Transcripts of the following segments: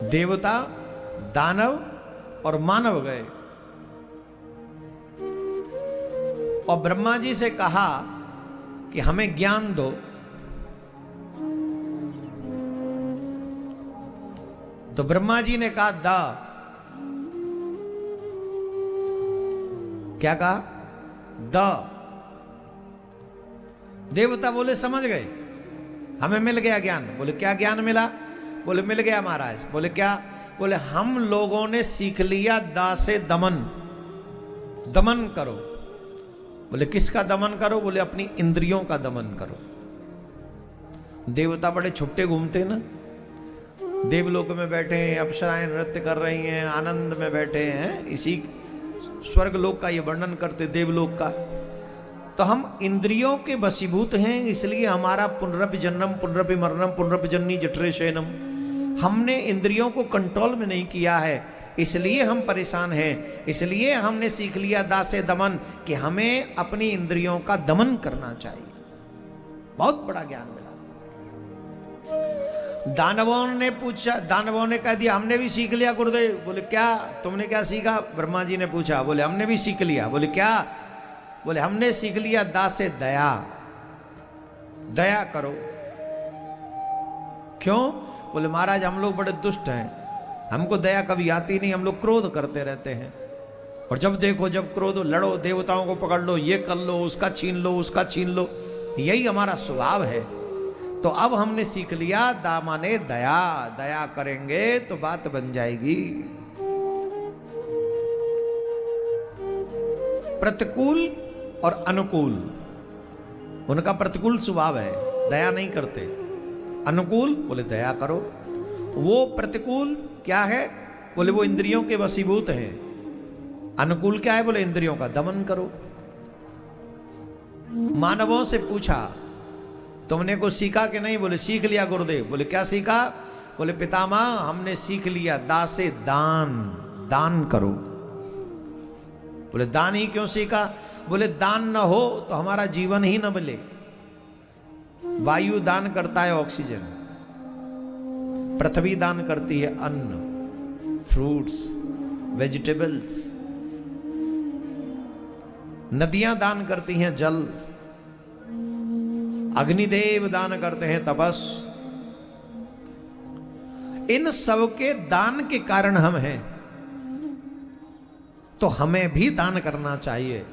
देवता, दानव और मानव गए और ब्रह्मा जी से कहा कि हमें ज्ञान दो। तो ब्रह्मा जी ने कहा दा। क्या कहा? द। देवता बोले समझ गए, हमें मिल गया ज्ञान। बोले क्या ज्ञान मिला? बोले मिल गया महाराज। बोले क्या? बोले हम लोगों ने सीख लिया दा से दमन। दमन करो। बोले किसका दमन करो? बोले अपनी इंद्रियों का दमन करो। देवता बड़े छुट्टे घूमते ना, देवलोक में बैठे हैं, अप्सराएं नृत्य कर रही हैं, आनंद में बैठे हैं। इसी स्वर्ग लोक का ये वर्णन करते, देवलोक का। तो हम इंद्रियों के वशीभूत हैं, इसलिए हमारा पुनरपि जन्म पुनरपि मरणम पुनरपि जननी जठरे शयनम। हमने इंद्रियों को कंट्रोल में नहीं किया है, इसलिए हम परेशान हैं। इसलिए हमने सीख लिया दासे दमन कि हमें अपनी इंद्रियों का दमन करना चाहिए। बहुत बड़ा ज्ञान मिला। दानवों ने पूछा, दानवों ने कह दिया हमने भी सीख लिया गुरुदेव। बोले क्या? तुमने क्या सीखा? ब्रह्मा जी ने पूछा। बोले हमने भी सीख लिया। बोले क्या? बोले हमने सीख लिया दा से दया। दया करो। क्यों? बोले महाराज हम लोग बड़े दुष्ट हैं, हमको दया कभी आती नहीं, हम लोग क्रोध करते रहते हैं। और जब देखो जब क्रोध, लड़ो, देवताओं को पकड़ लो, ये कर लो, उसका छीन लो, उसका छीन लो, यही हमारा स्वभाव है। तो अब हमने सीख लिया दा माने दया। दया करेंगे तो बात बन जाएगी। प्रतिकूल और अनुकूल, उनका प्रतिकूल स्वभाव है, दया नहीं करते। अनुकूल बोले दया करो। वो प्रतिकूल क्या है? बोले वो इंद्रियों के वशीभूत हैं। अनुकूल क्या है? बोले इंद्रियों का दमन करो। मानवों से पूछा तुमने कुछ सीखा कि नहीं? बोले सीख लिया गुरुदेव। बोले क्या सीखा? बोले पितामह हमने सीख लिया दा से दान। दान करो। बोले दान ही क्यों सीखा? बोले दान न हो तो हमारा जीवन ही न मिले। वायु दान करता है ऑक्सीजन, पृथ्वी दान करती है अन्न, फ्रूट्स, वेजिटेबल्स, नदियां दान करती हैं जल, अग्निदेव दान करते हैं तपस। इन सब के दान के कारण हम हैं, तो हमें भी दान करना चाहिए।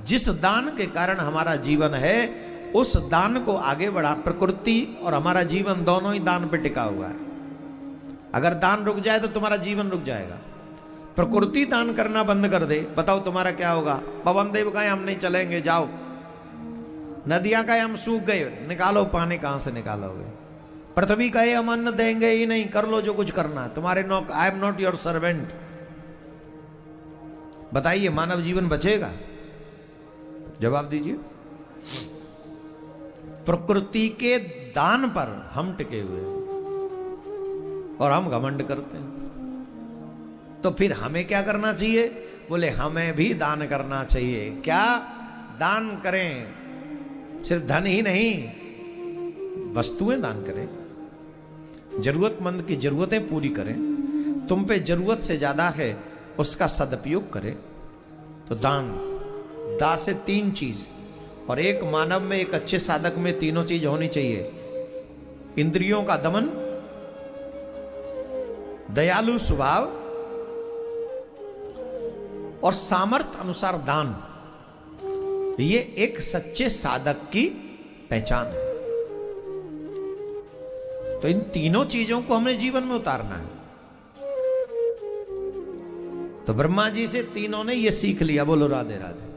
जिस दान के कारण हमारा जीवन है उस दान को आगे बढ़ा। प्रकृति और हमारा जीवन दोनों ही दान पे टिका हुआ है। अगर दान रुक जाए तो तुम्हारा जीवन रुक जाएगा। प्रकृति दान करना बंद कर दे, बताओ तुम्हारा क्या होगा? पवन देव कहे हम नहीं चलेंगे, जाओ। नदियां कहे हम सूख गए, निकालो पानी, कहां से निकालोगे? पृथ्वी कहे हम अन्न देंगे ही नहीं, कर लो जो कुछ करना है, तुम्हारे नौकर, I am not your servant. बताइए मानव जीवन बचेगा? जवाब दीजिए। प्रकृति के दान पर हम टिके हुए हैं और हम घमंड करते हैं। तो फिर हमें क्या करना चाहिए? बोले हमें भी दान करना चाहिए। क्या दान करें? सिर्फ धन ही नहीं, वस्तुएं दान करें, जरूरतमंद की जरूरतें पूरी करें। तुम पे जरूरत से ज्यादा है उसका सदुपयोग करें। तो दान, दा से तीन चीज, और एक मानव में, एक अच्छे साधक में तीनों चीज होनी चाहिए। इंद्रियों का दमन, दयालु स्वभाव और सामर्थ्य अनुसार दान। ये एक सच्चे साधक की पहचान है। तो इन तीनों चीजों को हमने जीवन में उतारना है। तो ब्रह्मा जी से तीनों ने ये सीख लिया। बोलो राधे राधे।